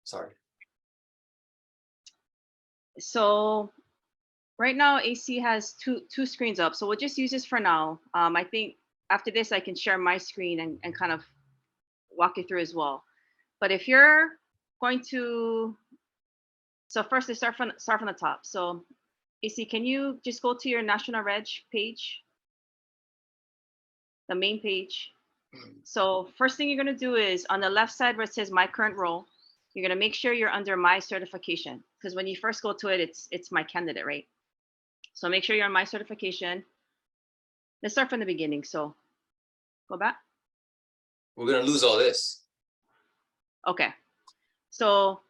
Sorry. So right now AC has two screens up. So we'll just use this for now. I think after this, I can share my screen and kind of walk you through as well. But if you're going to, so first let's start from the top. So AC, can you just go to your National Reg page? The main page. So first thing you're gonna do is on the left side where it says my current role, you're gonna make sure you're under my certification, because when you first go to it, it's my candidate, right? So make sure you're on my certification. Let's start from the beginning. So go back. We're gonna lose all this. Okay. So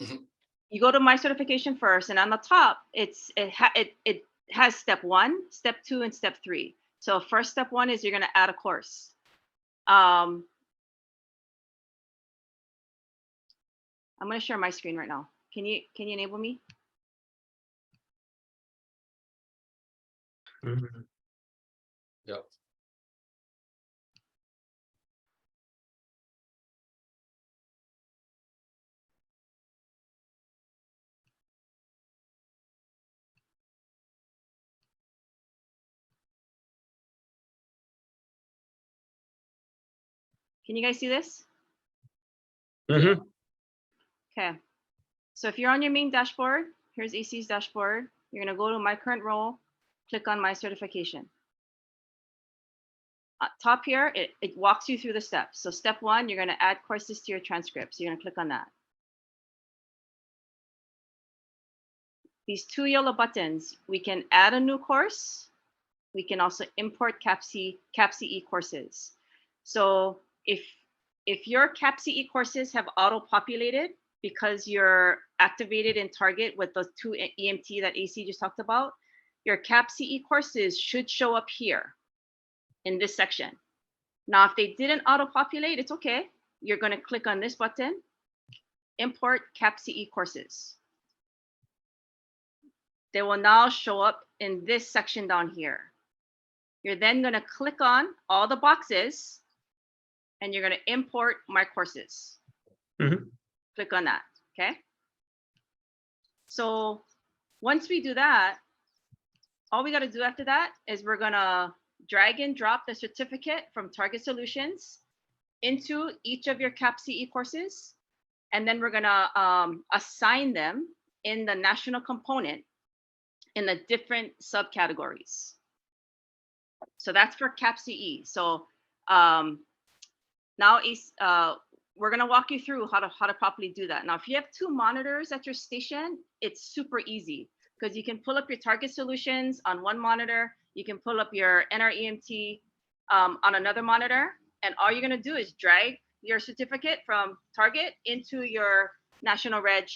you go to my certification first, and on the top, it has step 1, step 2, and step 3. So first step 1 is you're gonna add a course. I'm gonna share my screen right now. Can you enable me? Yep. Can you guys see this? Mm-hmm. Okay. So if you're on your main dashboard, here's AC's dashboard. You're gonna go to my current role, click on my certification. Top here, it walks you through the steps. So step 1, you're gonna add courses to your transcript. So you're gonna click on that. These 2 yellow buttons, we can add a new course. We can also import CAPCE courses. So if your CAPCE courses have auto-populated because you're activated in Target with the 2 EMT that AC just talked about, your CAPCE courses should show up here in this section. Now, if they didn't auto-populate, it's okay. You're gonna click on this button, import CAPCE courses. They will now show up in this section down here. You're then gonna click on all the boxes and you're gonna import my courses. Click on that, okay? So once we do that, all we gotta do after that is we're gonna drag and drop the certificate from Target Solutions into each of your CAPCE courses. And then we're gonna assign them in the national component in the different subcategories. So that's for CAPCE. So now we're gonna walk you through how to properly do that. Now, if you have 2 monitors at your station, it's super easy because you can pull up your Target Solutions on one monitor. You can pull up your NREMT on another monitor. And all you're gonna do is drag your certificate from Target into your National Reg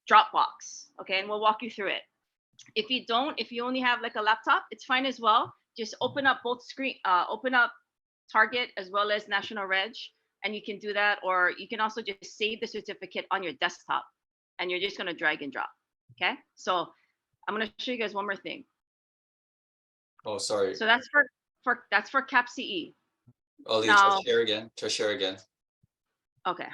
Dropbox, okay? And we'll walk you through it. If you only have like a laptop, it's fine as well. Just open up both open up Target as well as National Reg, and you can do that, or you can also just save the certificate on your desktop, and you're just gonna drag and drop, okay? So I'm gonna show you guys one more thing. Oh, sorry. So that's for CAPCE. Oh, try share again. Try share again. Okay.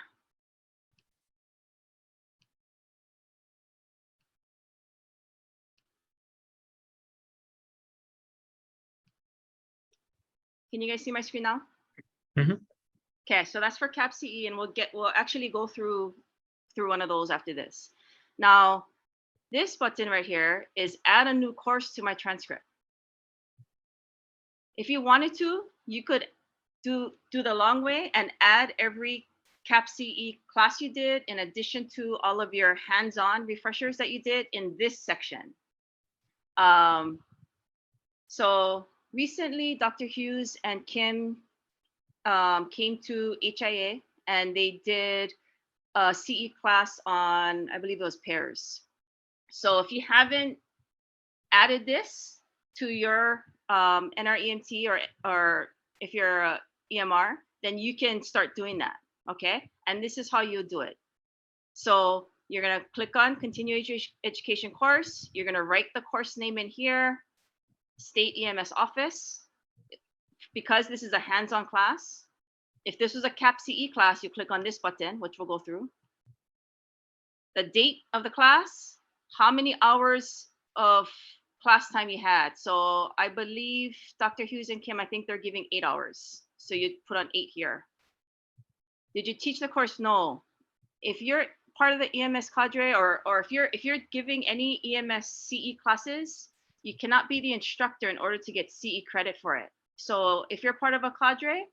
Can you guys see my screen now? Okay, so that's for CAPCE, and we'll actually go through one of those after this. Now, this button right here is add a new course to my transcript. If you wanted to, you could do the long way and add every CAPCE class you did in addition to all of your hands-on refreshers that you did in this section. So recently, Dr. Hughes and Kim came to HIA and they did a CE class on, I believe it was pairs. So if you haven't added this to your NREMT or if you're a EMR, then you can start doing that, okay? And this is how you do it. So you're gonna click on continue education course. You're gonna write the course name in here, state EMS office. Because this is a hands-on class, If this was a CAPCE class, you click on this button, which we'll go through. The date of the class, how many hours of class time you had. So I believe Dr. Hughes and Kim, I think they're giving 8 hours. So you put on 8 here. Did you teach the course? No. If you're part of the EMS cadre, or if you're giving any EMS CE classes, you cannot be the instructor in order to get CE credit for it. So if you're part of a cadre,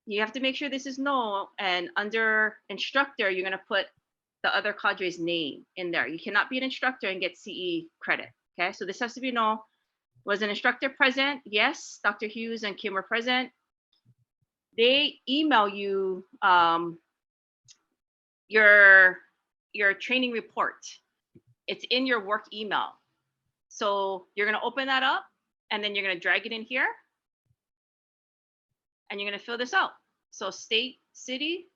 you have to make sure this is no, and under instructor, you're going to put the other cadre's name in there. You cannot be an instructor and get CE credit. Okay, so this has to be no. Was an instructor present? Yes, Dr. Hughes and Kim were present. They email you your training report. It's in your work email. So you're going to open that up, and then you're going to drag it in here, and you're going to fill this out. So state, city,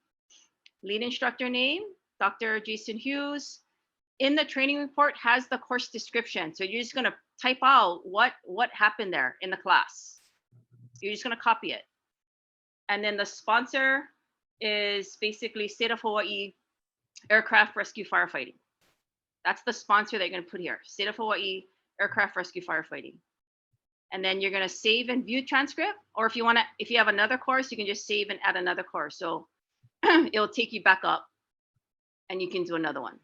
lead instructor name, Dr. Jason Hughes. In the training report has the course description. So you're just going to type out what happened there in the class. You're just going to copy it. And then the sponsor is basically State of Hawaii Aircraft Rescue Firefighting. That's the sponsor that you're going to put here. State of Hawaii Aircraft Rescue Firefighting. And then you're going to save and view transcript. Or if you want to, if you have another course, you can just save and add another course. So it'll take you back up and you can do another one.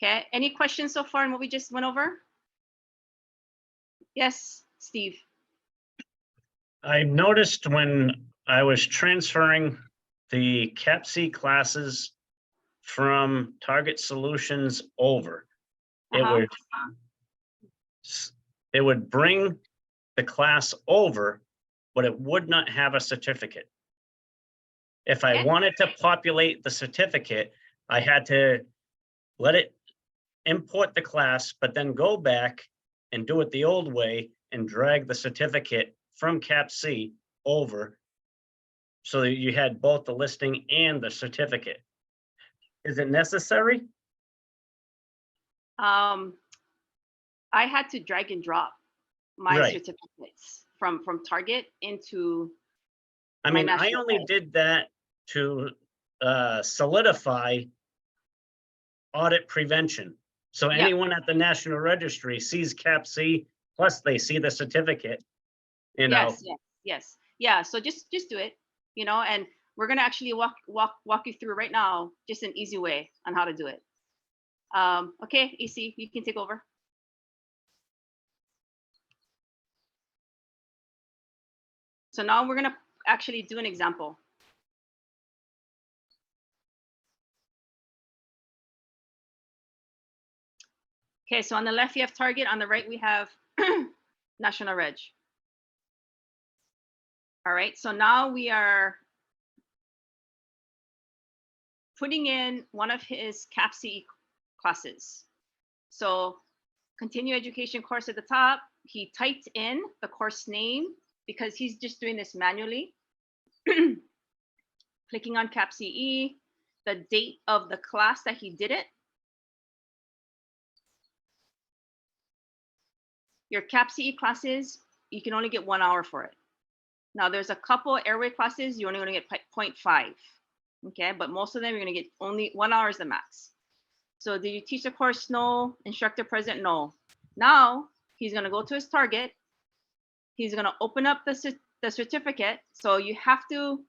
Okay, any questions so far on what we just went over? Yes, Steve. I noticed when I was transferring the CAPCE classes from Target Solutions over, it would bring the class over, but it would not have a certificate. If I wanted to populate the certificate, I had to let it import the class, but then go back and do it the old way and drag the certificate from CAPCE over so that you had both the listing and the certificate. Is it necessary? I had to drag and drop my certificates from Target into. I mean, I only did that to solidify audit prevention. So anyone at the National Registry sees CAPCE, plus they see the certificate, you know. Yes. Yeah, so just do it, you know, and we're going to actually walk you through right now, just an easy way on how to do it. Okay, AC, you can take over. So now we're going to actually do an example. Okay, so on the left, you have Target. On the right, we have National Reg. All right, so now we are putting in one of his CAPCE classes. So continue education course at the top. He typed in the course name because he's just doing this manually. Clicking on CAPCE, the date of the class that he did it. Your CAPCE classes, you can only get 1 hour for it. Now there's a couple airway classes, you're only going to get 0.5. Okay, but most of them you're going to get only 1 hour is the max. So did you teach the course? No. Instructor present? No. Now he's going to go to his Target. He's going to open up the certificate. So you have to,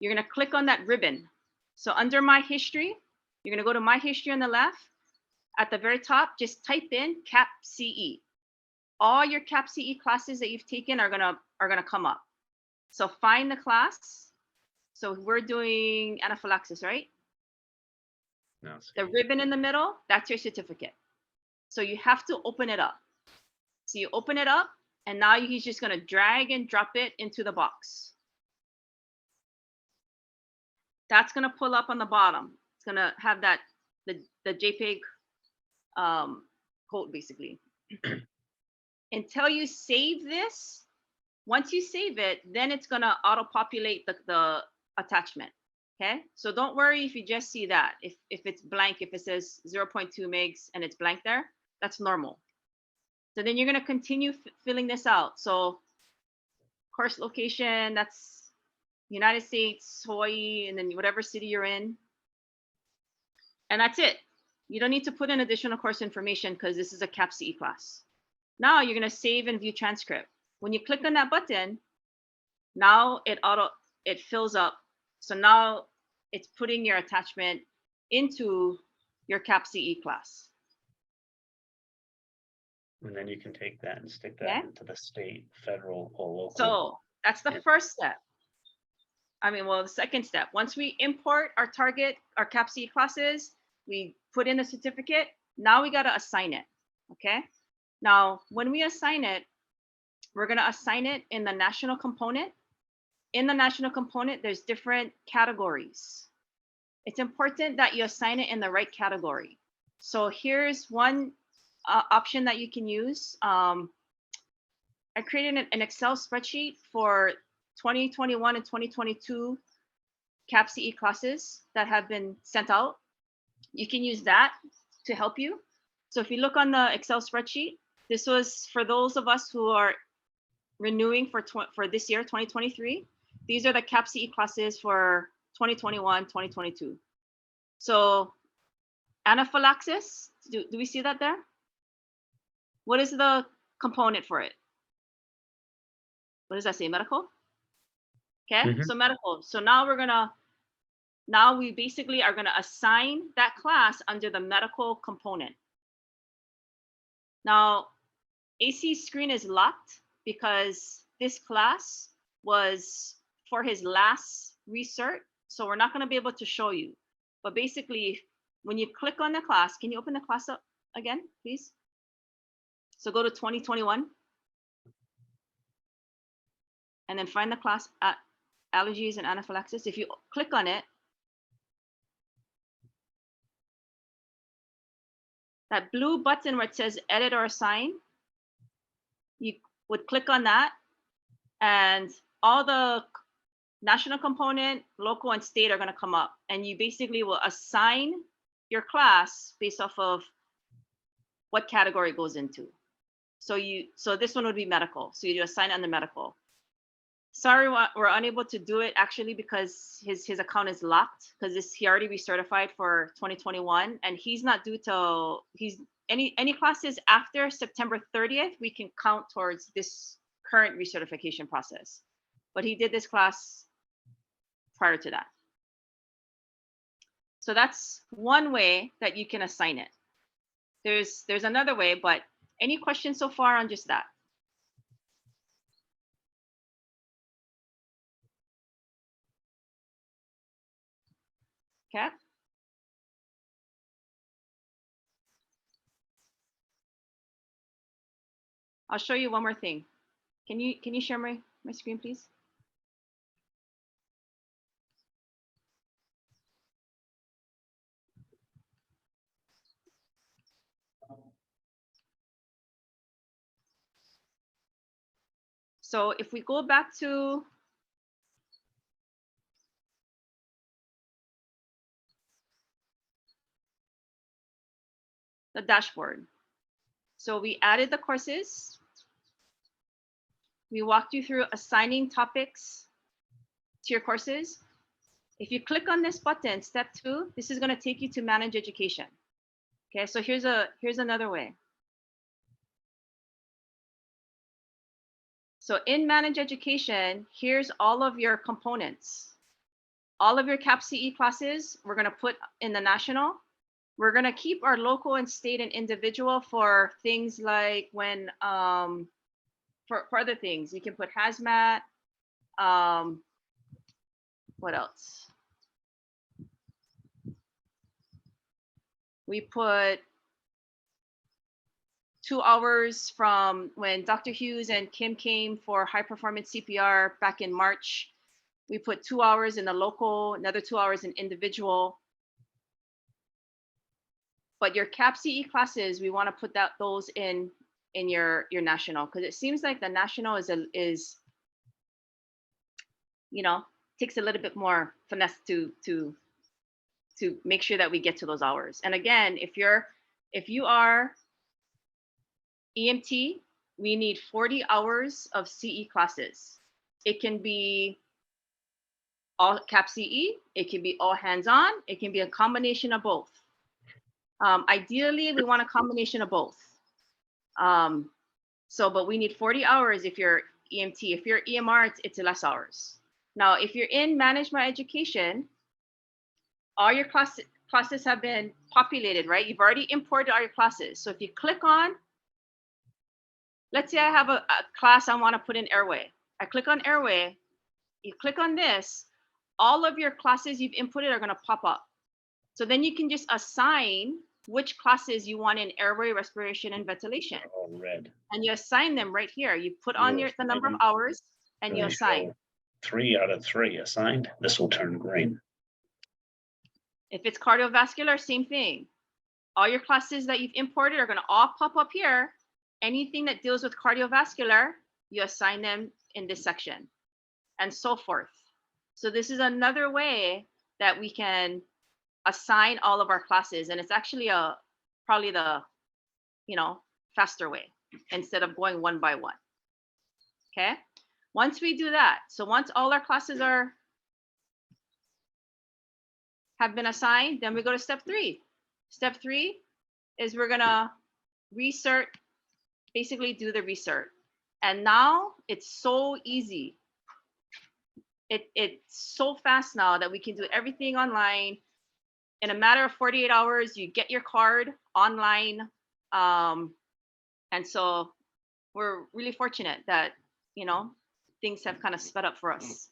you're going to click on that ribbon. So under my history, you're going to go to my history on the left. At the very top, just type in CAPCE. All your CAPCE classes that you've taken are gonna come up. So find the class. So we're doing anaphylaxis, right? No. The ribbon in the middle, that's your certificate. So you have to open it up. So you open it up, and now he's just gonna drag and drop it into the box. That's gonna pull up on the bottom. It's gonna have that the JPEG code basically. Until you save this, once you save it, then it's gonna auto-populate the attachment. Okay, so don't worry if you just see that. If it's blank, if it says 0.2 megs and it's blank there, that's normal. So then you're gonna continue filling this out. So course location, that's United States, Hawaii, and then whatever city you're in. And that's it. You don't need to put in additional course information because this is a CAPCE class. Now you're going to save and view transcript. When you click on that button, now it fills up. So now it's putting your attachment into your CAPCE class. And then you can take that and stick that Okay. into the state, federal, or local. So that's the first step. I mean, well, the second step. Once we import our CAPCE classes, we put in the certificate. Now we got to assign it. Okay. Now, when we assign it, we're going to assign it in the national component. In the national component, there's different categories. It's important that you assign it in the right category. So here's one option that you can use. I created an Excel spreadsheet for 2021 and 2022 CAPCE classes that have been sent out. You can use that to help you. So if you look on the Excel spreadsheet, this was for those of us who are renewing for this year, 2023. These are the CAPCE classes for 2021, 2022. So anaphylaxis, do we see that there? What is the component for it? What does that say? Medical? Okay, so medical. So now we basically are gonna assign that class under the medical component. Now, AC's screen is locked because this class was for his last recert. So we're not gonna be able to show you. But basically, when you click on the class, can you open the class up again, please? So go to 2021. And then find the class at allergies and anaphylaxis. If you click on it, that blue button where it says edit or assign, you would click on that and all the national component, local and state are going to come up, and you basically will assign your class based off of what category it goes into. So this one would be medical. So you assign it under medical. Sorry, we're unable to do it actually because his account is locked because he already recertified for 2021 and he's not due till any classes after September 30th, we can count towards this current recertification process. But he did this class prior to that. So that's one way that you can assign it. There's another way, but any questions so far on just that? Okay. I'll show you one more thing. Can you share my screen, please? So if we go back to the dashboard. So we added the courses. We walked you through assigning topics to your courses. If you click on this button, step 2, this is going to take you to manage education. Okay, so here's another way. So in manage education, here's all of your components. All of your CAPCE classes, we're going to put in the national. We're going to keep our local and state and individual for things like when, for other things. You can put hazmat. What else? We put 2 hours from when Dr. Hughes and Kim came for high performance CPR back in March. We put 2 hours in the local, another 2 hours in individual. But your CAPCE classes, we want to put those in your national, because it seems like the national is you know, takes a little bit more finesse to make sure that we get to those hours. And again, if you are EMT, we need 40 hours of CE classes. It can be all CAPCE, it can be all hands-on, it can be a combination of both. Ideally, we want a combination of both. But we need 40 hours if you're EMT. If you're EMR, it's less hours. Now, if you're in Manage My Education, all your classes have been populated, right? You've already imported all your classes. So if you click on, let's say I have a class I want to put in airway. I click on airway, you click on this, all of your classes you've inputted are going to pop up. So then you can just assign which classes you want in airway, respiration, and ventilation. All red. And you assign them right here. You put on the number of hours and you assign. 3 out of 3 assigned. This will turn green. If it's cardiovascular, same thing. All your classes that you've imported are going to all pop up here. Anything that deals with cardiovascular, you assign them in this section, and so forth. So this is another way that we can assign all of our classes, and it's actually probably the faster way instead of going one by one. Okay, once we do that, so once all our classes have been assigned, then we go to step 3. Step 3 is we're gonna recert, basically do the recert. And now it's so easy. It's so fast now that we can do everything online. In a matter of 48 hours, you get your card online. And so we're really fortunate that, things have kind of sped up for us.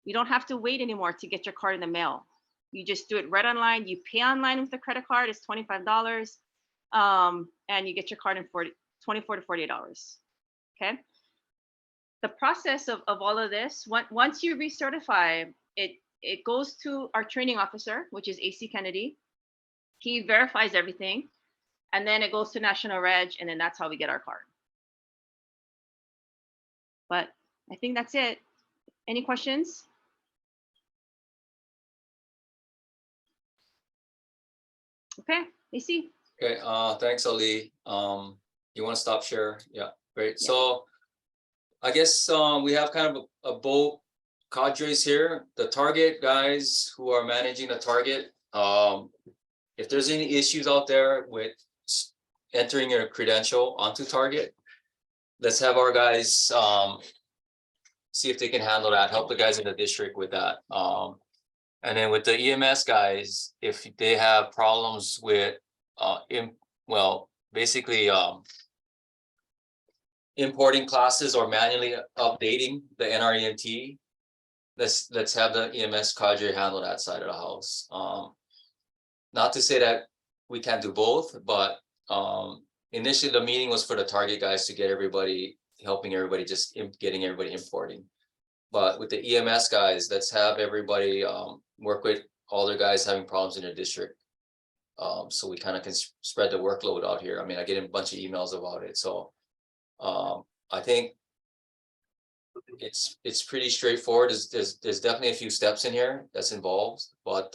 You don't have to wait anymore to get your card in the mail. You just do it right online. You pay online with the credit card. It's $25. And you get your card in 24 to 48 hours. Okay. The process of all of this, once you recertify, it goes to our training officer, which is AC Kennedy. He verifies everything. And then it goes to National Reg, and then that's how we get our card. But I think that's it. Any questions? Okay, AC. Okay, thanks, Ali. You want to stop share? Yeah, great. Yeah. So I guess we have kind of a both cadres here. The target guys who are managing the target. If there's any issues out there with entering your credential onto target, let's have our guys see if they can handle that, help the guys in the district with that. And then with the EMS guys, if they have problems with basically importing classes or manually updating the NREMT, let's have the EMS cadre handle that side of the house. Not to say that we can't do both, but initially the meeting was for the target guys to get everybody, helping everybody, just getting everybody importing. But with the EMS guys, let's have everybody work with all their guys having problems in their district. So we kind of can spread the workload out here. I mean, I get a bunch of emails about it. So I think it's pretty straightforward. There's definitely a few steps in here that's involved, but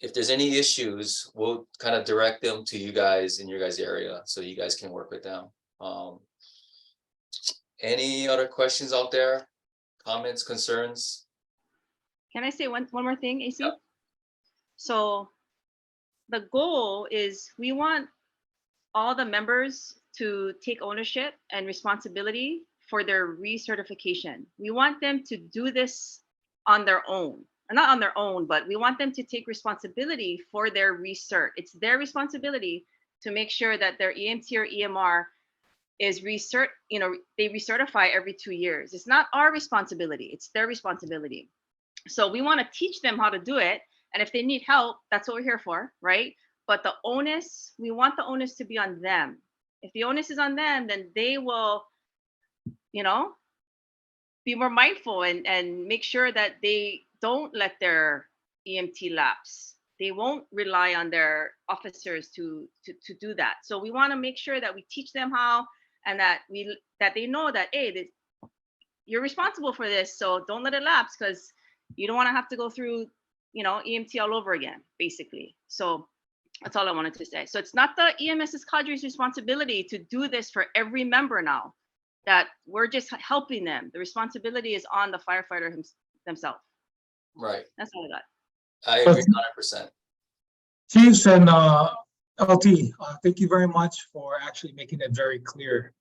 if there's any issues, we'll kind of direct them to you guys in your guys' area so you guys can work with them. Any other questions out there? Comments, concerns? Can I say one more thing, AC? Yeah. So the goal is we want all the members to take ownership and responsibility for their recertification. We want them to do this on their own. Not on their own, but we want them to take responsibility for their recert. It's their responsibility to make sure that their EMT or EMR is recert, they recertify every 2 years. It's not our responsibility, it's their responsibility. So we want to teach them how to do it. And if they need help, that's what we're here for, right? But the onus, we want the onus to be on them. If the onus is on them, then they will, be more mindful and make sure that they don't let their EMT lapse. They won't rely on their officers to do that. So we want to make sure that we teach them how, and that they know that, hey, you're responsible for this, so don't let it lapse, because you don't want to have to go through, EMT all over again, basically. So that's all I wanted to say. So it's not the EMS's cadre's responsibility to do this for every member now. that we're just helping them. The responsibility is on the firefighter themselves. Right. That's all I got. I agree 100%. Chiefs and LT, thank you very much for actually making it very clear.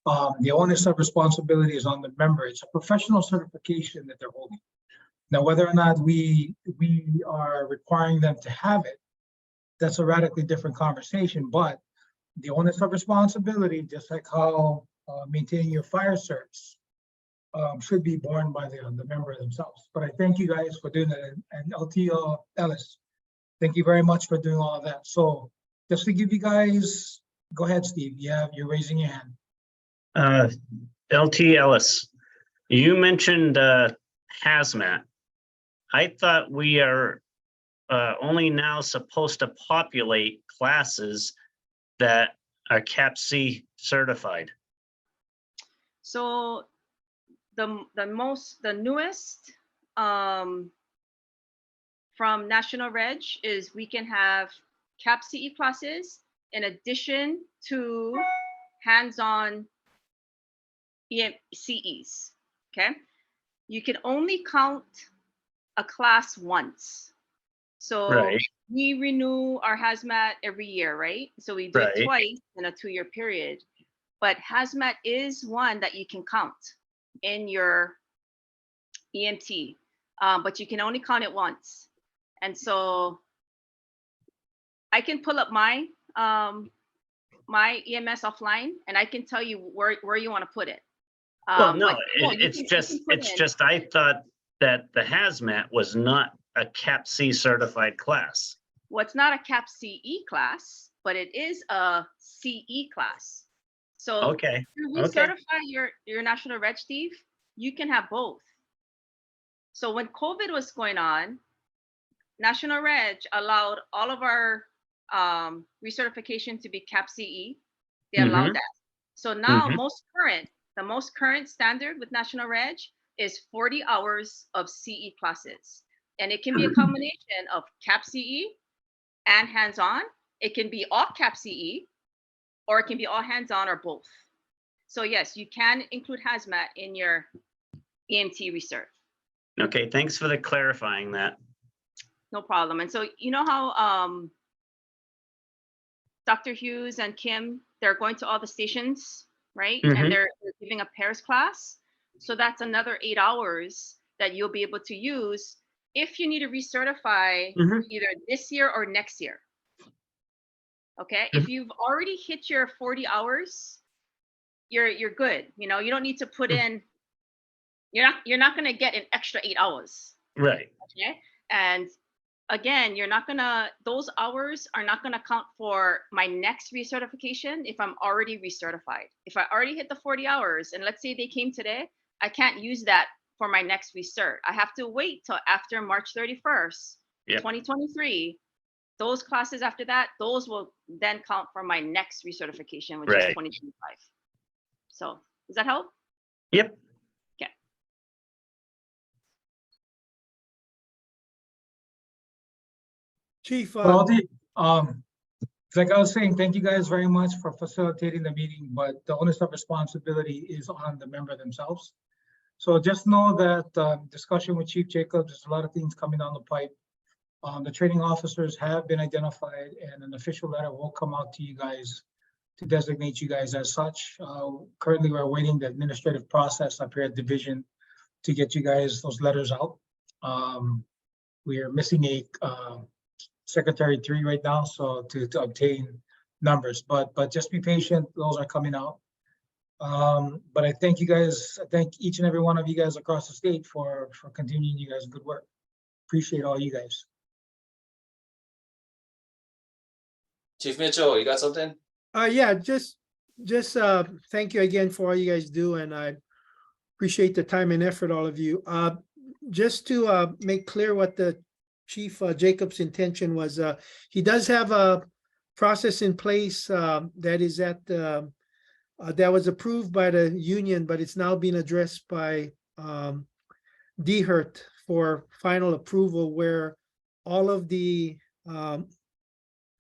The onus of responsibility is on the member. It's a professional certification that they're holding. Now, whether or not we are requiring them to have it, that's a radically different conversation. But the onus of responsibility, just like how maintaining your fire certs, should be borne by the member themselves. But I thank you guys for doing that. And LT Ellis, thank you very much for doing all of that. So just to give you guys, go ahead, Steve. You're raising your hand. LT Ellis, you mentioned hazmat. I thought we are only now supposed to populate classes that are CAPCE certified. So the newest from National Reg is we can have CAPCE classes in addition to hands-on CEs. Okay, you can only count a class once. So Right. we renew our hazmat every year, right? So we do it Right. twice in a 2-year period. But hazmat is one that you can count in your EMT, but you can only count it once. And so I can pull up my my EMS offline, and I can tell you where you want to put it. Well, no, but no, you it's can put in- just I thought that the hazmat was not a CAPCE certified class. Well, it's not a CAPCE class, but it is a CE class. So Okay. to Okay. recertify your National Reg, Steve, you can have both. So when COVID was going on, National Reg allowed all of our recertification to be CAPCE. They allowed that. So now the most current standard with National Reg is 40 hours of CE classes. And it can be a combination of CAPCE and hands-on. It can be all CAPCE, or it can be all hands-on, or both. So yes, you can include hazmat in your EMT research. Okay, thanks for the clarifying that. No problem. And so you know how Dr. Hughes and Kim, they're going to all the stations, right? And they're giving a pairs class. So that's another 8 hours that you'll be able to use if you need to recertify either this year or next year. Okay, if you've already hit your 40 hours, you're good. You know, you don't need to put in. You're not going to get an extra 8 hours. Right. Okay, and again, those hours are not going to count for my next recertification if I'm already recertified. If I already hit the 40 hours, and let's say they came today, I can't use that for my next recert. I have to wait till after March 31st, 2023. Those classes after that, those will then count for my next recertification, which is 2025. So does that help? Yep. Okay. Chief, like I was saying, thank you guys very much for facilitating the meeting, but the onus of responsibility is on the member themselves. So just know that discussion with Chief Jacobs, there's a lot of things coming down the pipe. The training officers have been identified, and an official letter will come out to you guys to designate you guys as such. Currently, we're awaiting the administrative process up here at division to get you guys those letters out. We are missing a Secretary 3 right now, so to obtain numbers, but just be patient, those are coming out. But I thank you guys, I thank each and every one of you guys across the state for continuing you guys' good work. Appreciate all you guys. Chief Mitchell, you got something? Yeah, just thank you again for all you guys do, and I appreciate the time and effort, all of you. Just to make clear what the Chief Jacobs' intention was, he does have a process in place that is at that was approved by the union, but it's now being addressed by DHERT for final approval, where all of the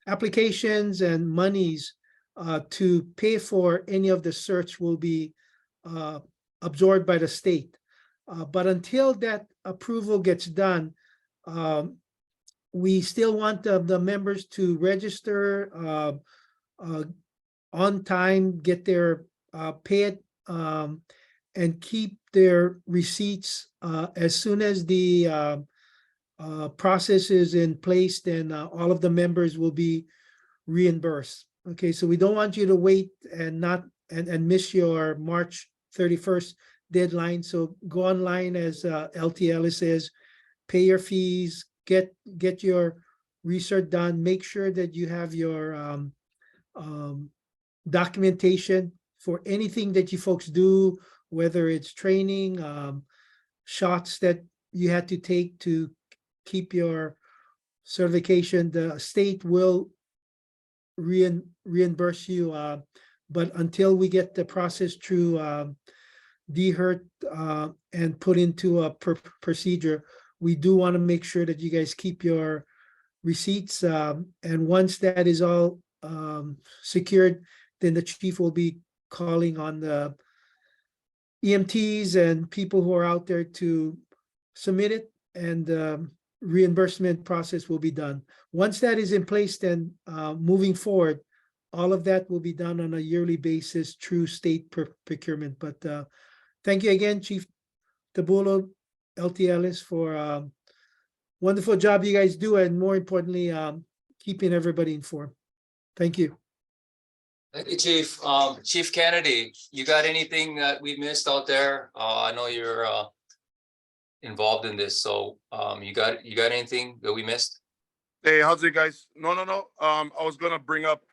applications and monies to pay for any of the certs will be absorbed by the state. But until that approval gets done, we still want the members to register on time, get their pay it, and keep their receipts as soon as the process is in place, then all of the members will be reimbursed. Okay, so we don't want you to wait and not and miss your March 31st deadline. So go online, as LTL says, pay your fees, get your research done, make sure that you have your documentation for anything that you folks do, whether it's training, shots that you had to take to keep your certification. The state will reimburse you, but until we get the process through DHERT and put into a procedure, we do want to make sure that you guys keep your receipts, and once that is all secured, then the chief will be calling on the EMTs and people who are out there to submit it, and reimbursement process will be done. Once that is in place, then moving forward, all of that will be done on a yearly basis through state procurement. But thank you again, Chief Tabulo, LTLs, for wonderful job you guys do, and more importantly, keeping everybody informed. Thank you. Thank you, Chief. Chief Kennedy, you got anything that we missed out there? I know you're involved in this, so you got anything that we missed? Hey, how's it, guys? No. I was gonna bring up,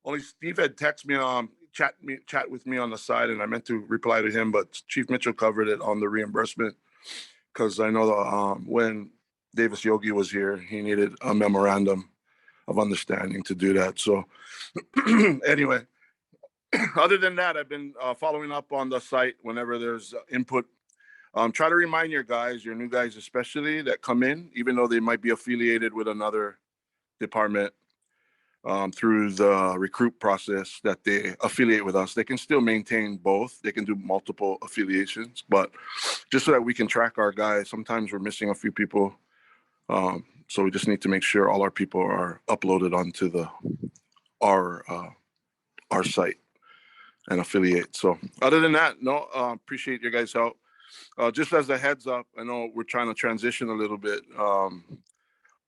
only Steve had texted me, chat with me on the side, and I meant to reply to him, but Chief Mitchell covered it on the reimbursement, because I know that when Davis Yogi was here, he needed a memorandum of understanding to do that. So anyway, other than that, I've been following up on the site whenever there's input. Try to remind your guys, your new guys especially, that come in, even though they might be affiliated with another department, through the recruit process, that they affiliate with us. They can still maintain both. They can do multiple affiliations, but just so that we can track our guys, sometimes we're missing a few people. So we just need to make sure all our people are uploaded onto our site and affiliate. So other than that, no, appreciate your guys' help. Just as a heads up, I know we're trying to transition a little bit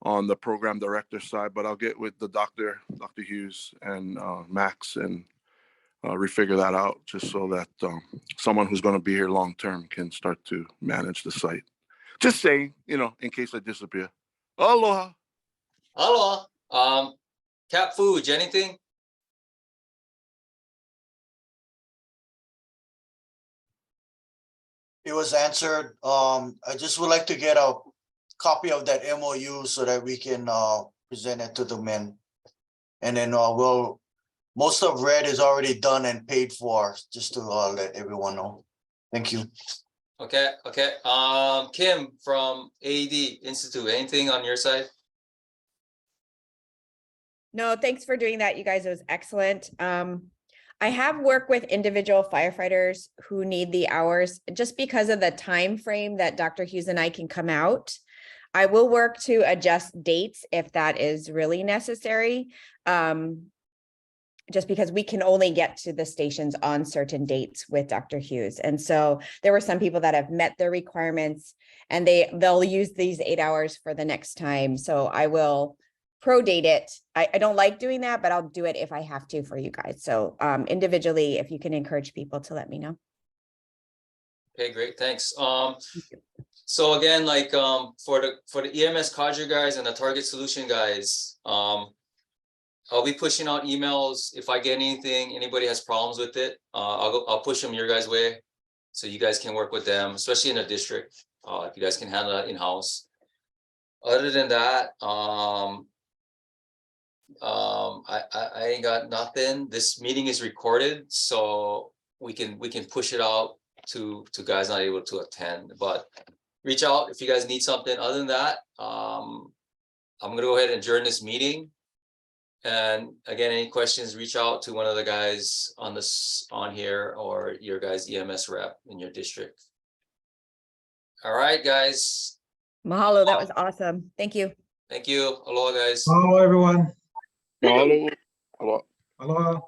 on the program director side, but I'll get with the Dr. Hughes and Max and refigure that out, just so that someone who's going to be here long term can start to manage the site. Just saying, in case I disappear. Aloha. Aloha. Cap Foods, anything? It was answered. I just would like to get a copy of that MOU so that we can present it to the men. And then most of red is already done and paid for, just to let everyone know. Thank you. Okay. Kim from AD Institute, anything on your side? No, thanks for doing that, you guys. It was excellent. I have worked with individual firefighters who need the hours just because of the time frame that Dr. Hughes and I can come out. I will work to adjust dates if that is really necessary. Just because we can only get to the stations on certain dates with Dr. Hughes. And so there were some people that have met their requirements, and they'll use these 8 hours for the next time. So I will pro-date it. I don't like doing that, but I'll do it if I have to for you guys. So individually, if you can encourage people to let me know. Okay, great, thanks. So again, like for the EMS cadre guys and the target solution guys, I'll be pushing out emails. If I get anything, anybody has problems with it, I'll push them your guys' way, so you guys can work with them, especially in the district. If you guys can handle that in-house. Other than that, I ain't got nothing. This meeting is recorded, so we can push it out to guys not able to attend. But reach out if you guys need something. Other than that, I'm gonna go ahead and adjourn this meeting. And again, any questions, reach out to one of the guys on on here or your guys EMS rep in your district. All right, guys. Mahalo, that was awesome. Thank you. Thank you. Aloha, guys. Hello, everyone. Mahalo. Aloha. Aloha.